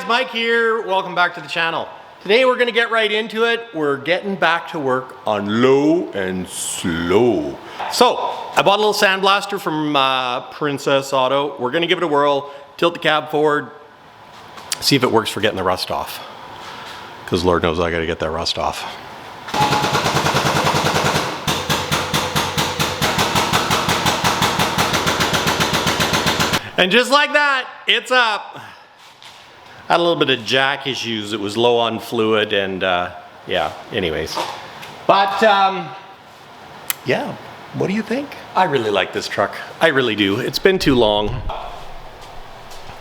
guys, Mike here. Welcome back to the channel. Today we're gonna get right into it. We're getting back to work on low and slow. So, I bought a little sandblaster from Princess Auto. We're gonna give it a whirl, tilt the cab forward, see if it works for getting the rust off. Because Lord knows I gotta get that rust off. And just like that, it's up. I had a little bit of jack issues. It was low on fluid and yeah, anyways. But yeah, what do you think? I really like this truck. I really do. It's been too long.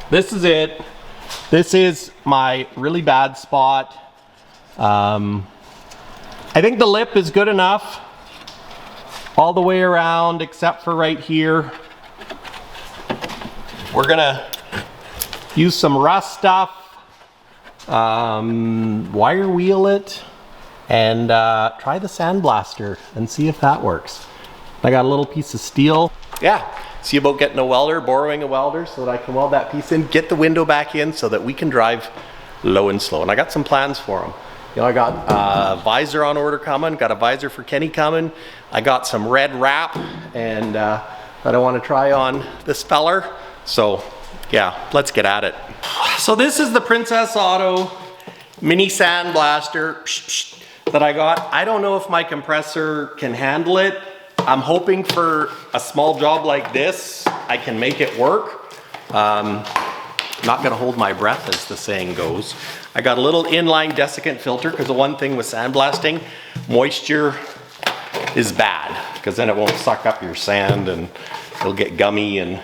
This is it. This is my really bad spot. I think the lip is good enough all the way around except for right here. We're gonna use some rust stuff, wire wheel it, and try the sandblaster and see if that works. I got a little piece of steel. Yeah, see about getting a welder, borrowing a welder so that I can weld that piece in, get the window back in so that we can drive low and slow. And I got some plans for them. You know, I got a visor on order coming, got a visor for Kenny coming. I got some red wrap and that I want to try on this feller. So yeah, let's get at it. So this is the Princess Auto mini sandblaster that I got. I don't know if my compressor can handle it. I'm hoping for a small job like this, I can make it work. Not gonna hold my breath, as the saying goes. I got a little inline desiccant filter because the one thing with sandblasting, moisture is bad because then it won't suck up your sand and it'll get gummy. And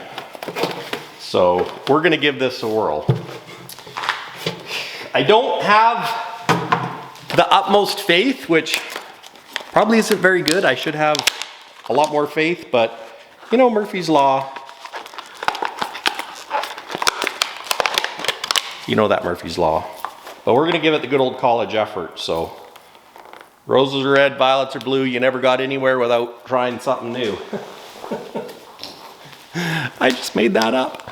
so we're gonna give this a whirl. I don't have the utmost faith, which probably isn't very good. I should have a lot more faith, but you know, Murphy's Law. You know that Murphy's Law. But we're gonna give it the good old college effort. So roses are red, violets are blue. You never got anywhere without trying something new. I just made that up.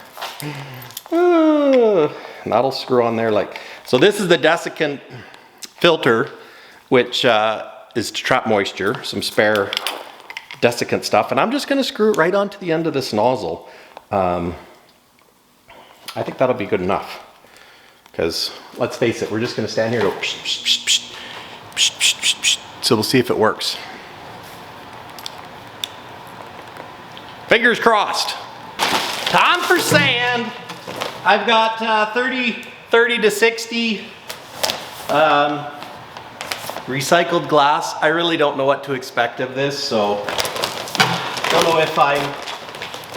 That'll screw on there like. So this is the desiccant filter, which is to trap moisture, some spare desiccant stuff. And I'm just gonna screw it right onto the end of this nozzle. I think that'll be good enough. Because let's face it, we're just gonna stand here and go psh, psh, psh, psh, psh, psh, psh. So we'll see if it works. Fingers crossed. Time for sand. I've got 30 to 60 recycled glass. I really don't know what to expect of this, so I don't know if I'm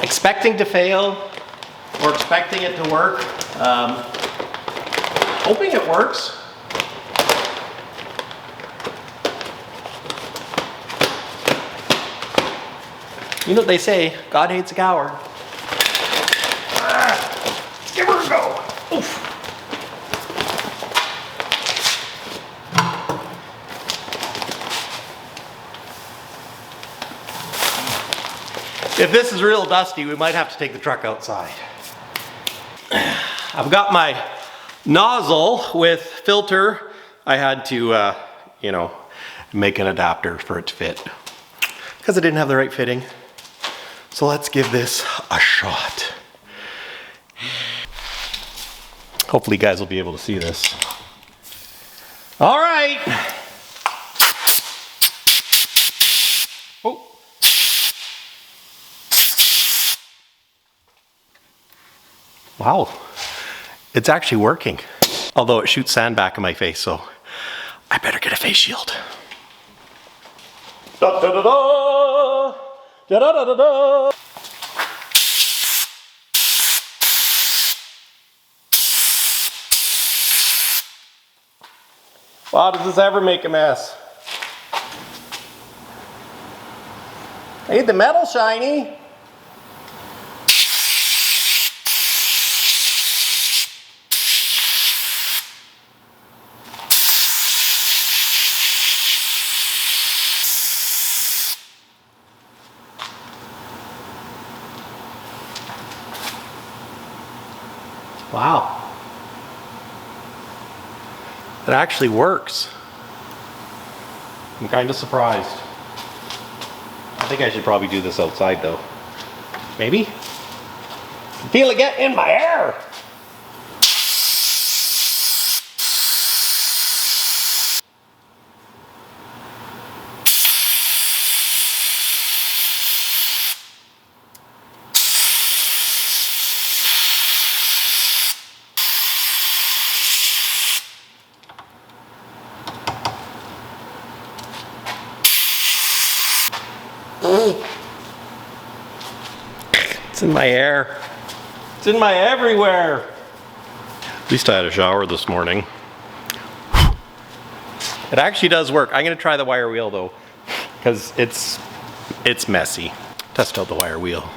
expecting to fail or expecting it to work. Hoping it works. You know what they say, God hates a coward. Let's give her a go. Oof. If this is real dusty, we might have to take the truck outside. I've got my nozzle with filter. I had to, you know, make an adapter for it to fit because I didn't have the right fitting. So let's give this a shot. Hopefully you guys will be able to see this. All right. Oh. Wow. It's actually working. Although it shoots sand back in my face, so I better get a face shield. Da, da, da, da. Da, da, da, da, da. Wow, does this ever make a mess? Ain't the metal shiny? Wow. It actually works. I'm kind of surprised. I think I should probably do this outside though. Maybe? I feel it get in my hair. It's in my hair. It's in my everywhere. At least I had a shower this morning. It actually does work. I'm gonna try the wire wheel though, because it's messy. Test out the wire wheel.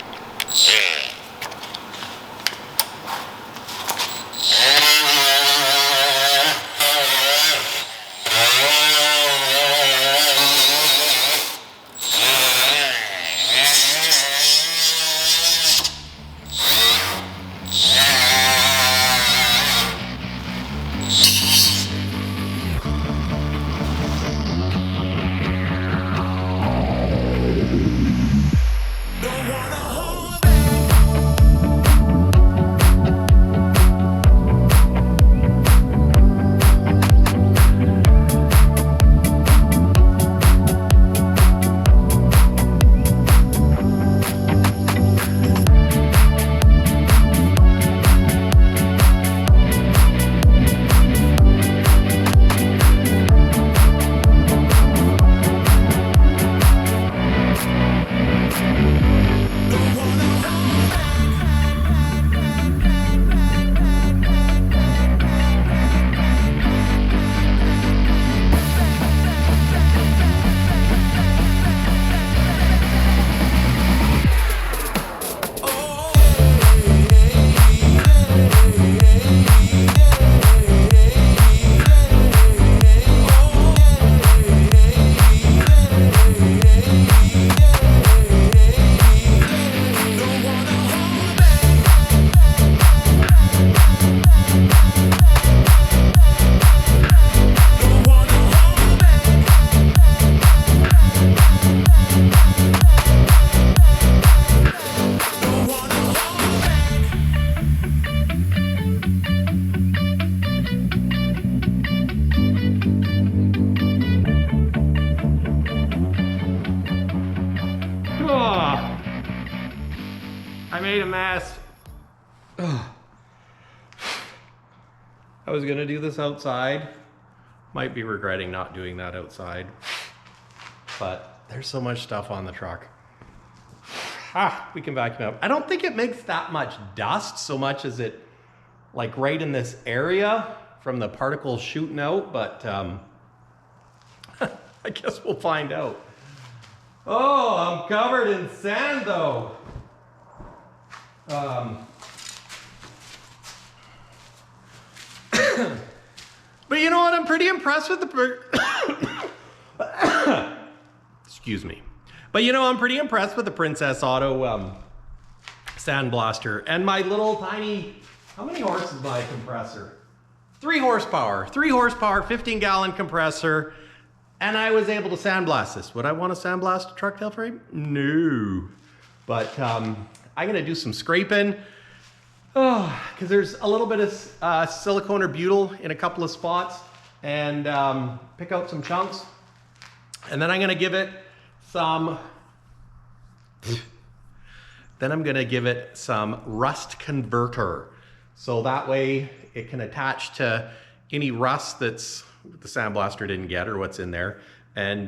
I made a mess. I was gonna do this outside. Might be regretting not doing that outside. But there's so much stuff on the truck. We can vacuum up. I don't think it makes that much dust so much as it, like right in this area from the particles shooting out, but I guess we'll find out. Oh, I'm covered in sand though. But you know what? I'm pretty impressed with the excuse me. But you know, I'm pretty impressed with the Princess Auto Sandblaster and my little tiny, how many horses is my compressor? 3 horsepower, 15-gallon compressor. And I was able to sandblast this. Would I want to sandblast a truck tail frame? No. But I'm gonna do some scraping. Oh, because there's a little bit of silicone or butyl in a couple of spots, and pick out some chunks. And then I'm gonna give it some, rust converter. So that way it can attach to any rust that's the sandblaster didn't get or what's in there, and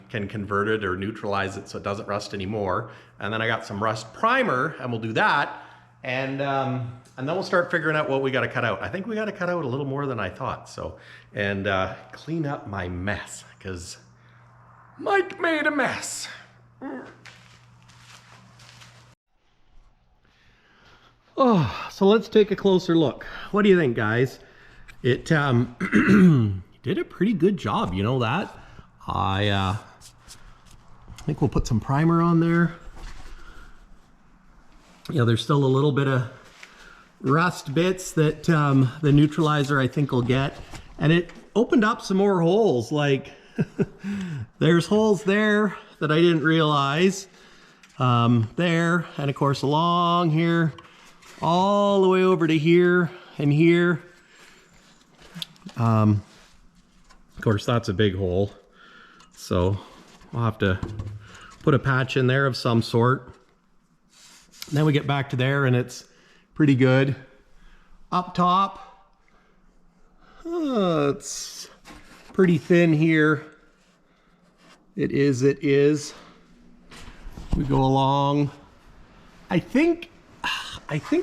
can convert it or neutralize it so it doesn't rust anymore. And then I got some rust primer, and we'll do that. And then we'll start figuring out what we got to cut out. I think we got to cut out a little more than I thought. So, and clean up my mess, because Mike made a mess. Oh, so let's take a closer look. What do you think, guys? It did a pretty good job, you know that? I think we'll put some primer on there. You know, there's still a little bit of rust bits that the neutralizer I think will get. And it opened up some more holes. Like there's holes there that I didn't realize. There, and of course along here, all the way over to here and here. Of course that's a big hole. So I'll have to put a patch in there of some sort. And then we get back to there and it's pretty good. Up top, it's pretty thin here. It is. We go along. I think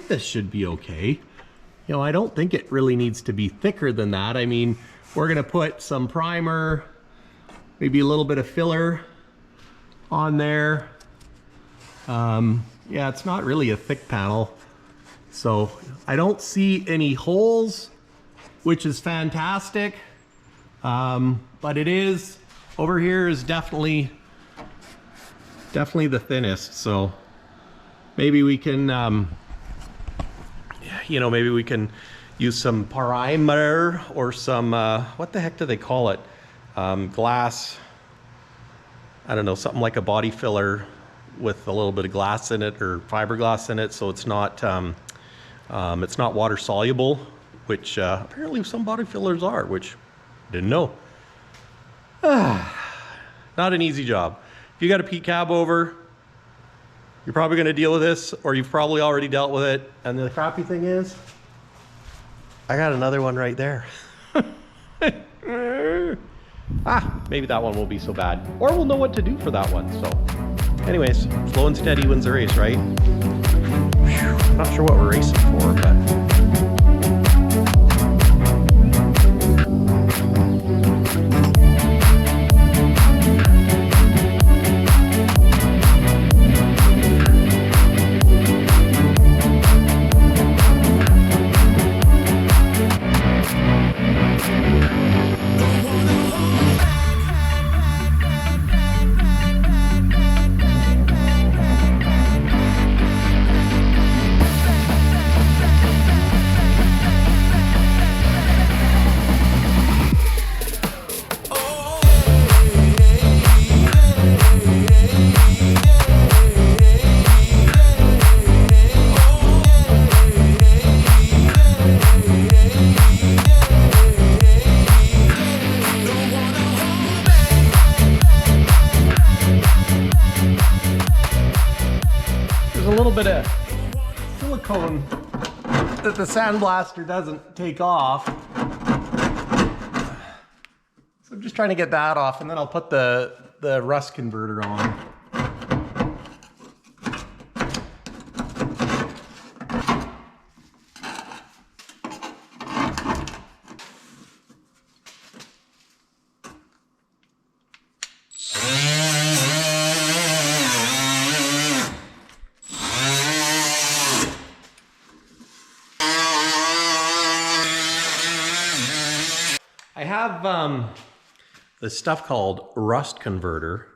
this should be okay. You know, I don't think it really needs to be thicker than that. I mean, we're gonna put some primer, maybe a little bit of filler on there. Yeah, it's not really a thick panel. So I don't see any holes, which is fantastic. But it is, over here is definitely the thinnest. So maybe we can, you know, maybe we can use some primer or some, what the heck do they call it? Glass, I don't know, something like a body filler with a little bit of glass in it or fiberglass in it, so it's not water soluble, which apparently some body fillers are, which I didn't know. Not an easy job. If you got a Pete Cabover, you're probably going to deal with this, or you've probably already dealt with it. And the crappy thing is, I got another one right there. Maybe that one won't be so bad, or we'll know what to do for that one. So anyways, slow and steady wins the race, right? Whew, not sure what we're racing for, but bit of silicone that the sandblaster doesn't take off. So I'm just trying to get that off, and then I'll put the rust converter on. I have this stuff called rust converter,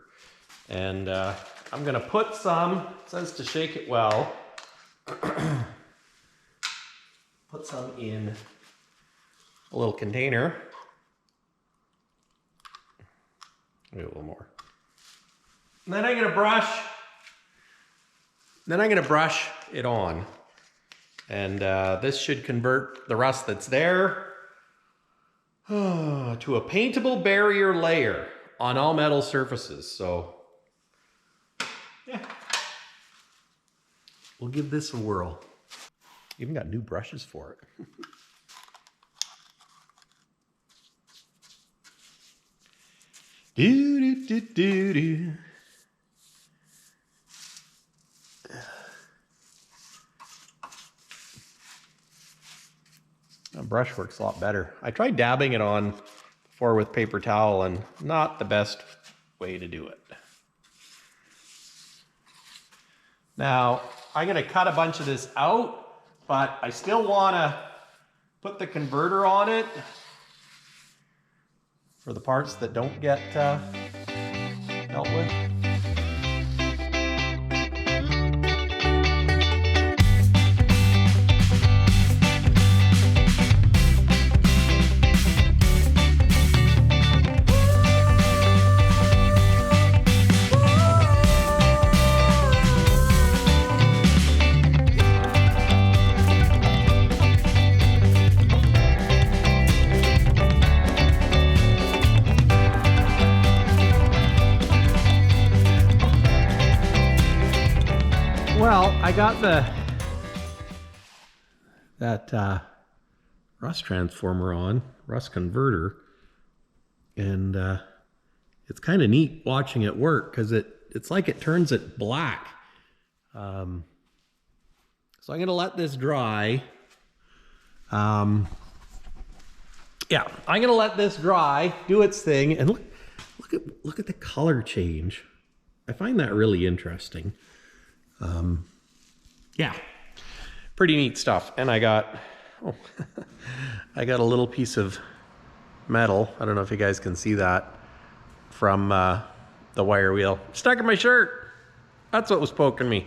and I'm gonna put some, it says to shake it well, put some in a little container, maybe a little more. And then I'm gonna brush it on, and this should convert the rust that's there to a paintable barrier layer on all metal surfaces. So yeah, we'll give this a whirl. Even got new brushes for it. Do do do do do. A brush works a lot better. I tried dabbing it on before with paper towel, and not the best way to do it. Now, I'm gonna cut a bunch of this out, but I still wanna put the converter on it for the parts that don't get dealt with. I got that rust transformer on, rust converter, and it's kind of neat watching it work because it's like it turns it black. So I'm gonna let this dry. Yeah, I'm gonna let this dry, do its thing, and look at the color change. I find that really interesting. Yeah, pretty neat stuff. And I got I got a little piece of metal. I don't know if you guys can see that from the wire wheel stuck in my shirt. That's what was poking me.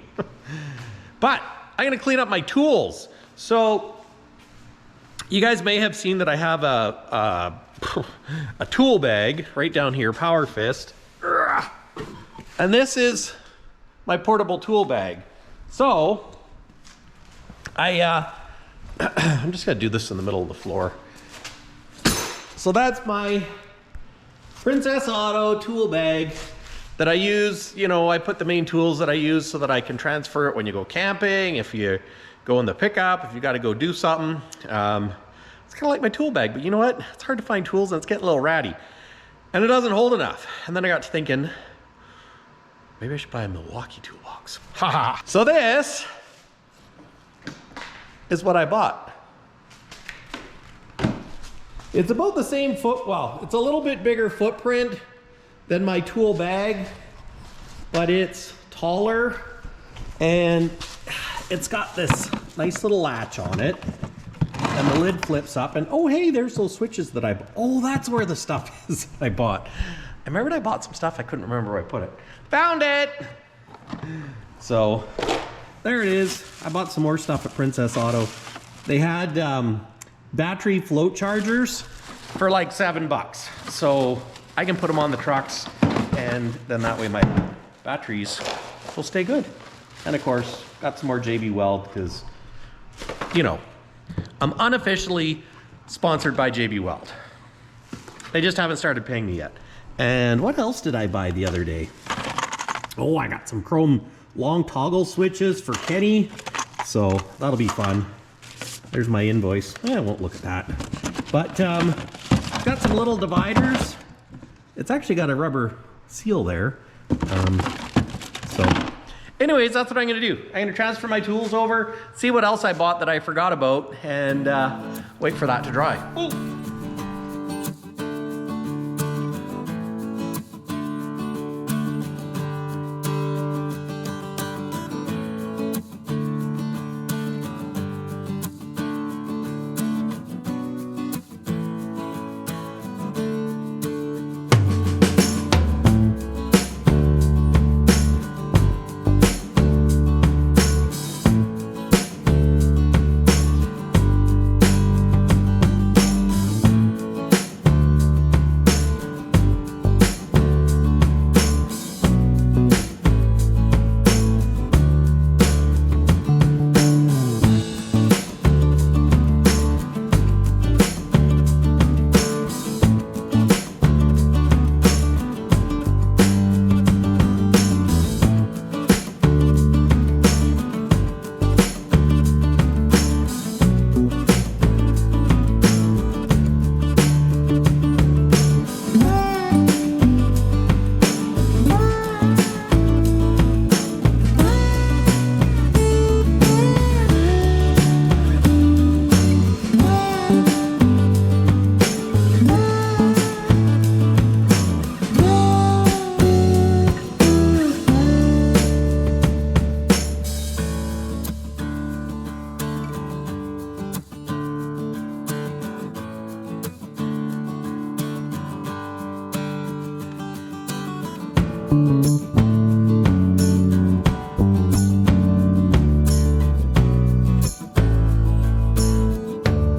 But I'm gonna clean up my tools. So you guys may have seen that I have a tool bag right down here, Power Fist. And this is my portable tool bag. So I'm just gonna do this in the middle of the floor. So that's my Princess Auto tool bag that I use. You know, I put the main tools that I use so that I can transfer it when you go camping, if you go in the pickup, if you got to go do something. It's kind of like my tool bag, but you know what? It's hard to find tools and it's getting a little ratty. And it doesn't hold enough. And then I got to thinking, maybe I should buy a Milwaukee toolbox. Haha. So this is what I bought. It's about the same well, it's a little bit bigger footprint than my tool bag, but it's taller and it's got this nice little latch on it and the lid flips up and oh hey, there's those switches that I bought. Oh, that's where the stuff is that I bought. I remembered I bought some stuff, I couldn't remember where I put it. Found it! So there it is. I bought some more stuff at Princess Auto. They had battery float chargers for like $7. So I can put them on the trucks and then that way my batteries will stay good. And of course, got some more JB Weld because, you know, I'm unofficially sponsored by JB Weld. They just haven't started paying me yet. And what else did I buy the other day? Oh, I got some chrome long toggle switches for Kenny. So that'll be fun. There's my invoice. I won't look at that. But got some little dividers. It's actually got a rubber seal there. So anyways, that's what I'm gonna do. I'm gonna transfer my tools over, see what else I bought that I forgot about, and wait for that to dry. Ooh.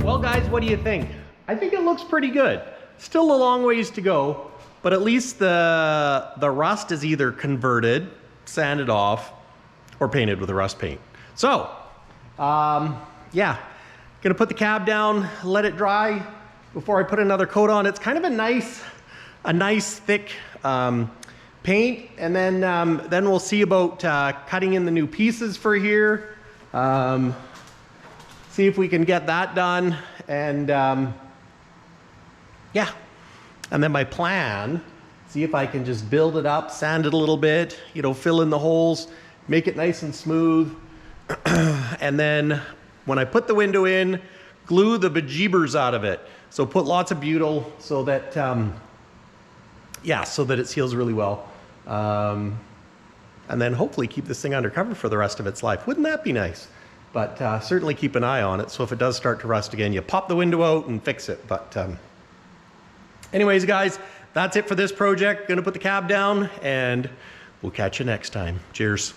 Well guys, what do you think? I think it looks pretty good. Still a long ways to go, but at least the rust is either converted, sanded off, or painted with a rust paint. So, yeah, gonna put the cab down, let it dry before I put another coat on. It's kind of a nice thick paint, and then we'll see about cutting in the new pieces for here. See if we can get that done, and yeah. And then my plan, see if I can just build it up, sand it a little bit, you know, fill in the holes, make it nice and smooth. And then when I put the window in, glue the bejeebers out of it. So put lots of butyl so that, yeah, so that it seals really well. And then hopefully keep this thing undercover for the rest of its life. Wouldn't that be nice? But certainly keep an eye on it. So if it does start to rust again, you pop the window out and fix it. But anyways, guys, that's it for this project. Gonna put the cab down, and we'll catch you next time. Cheers.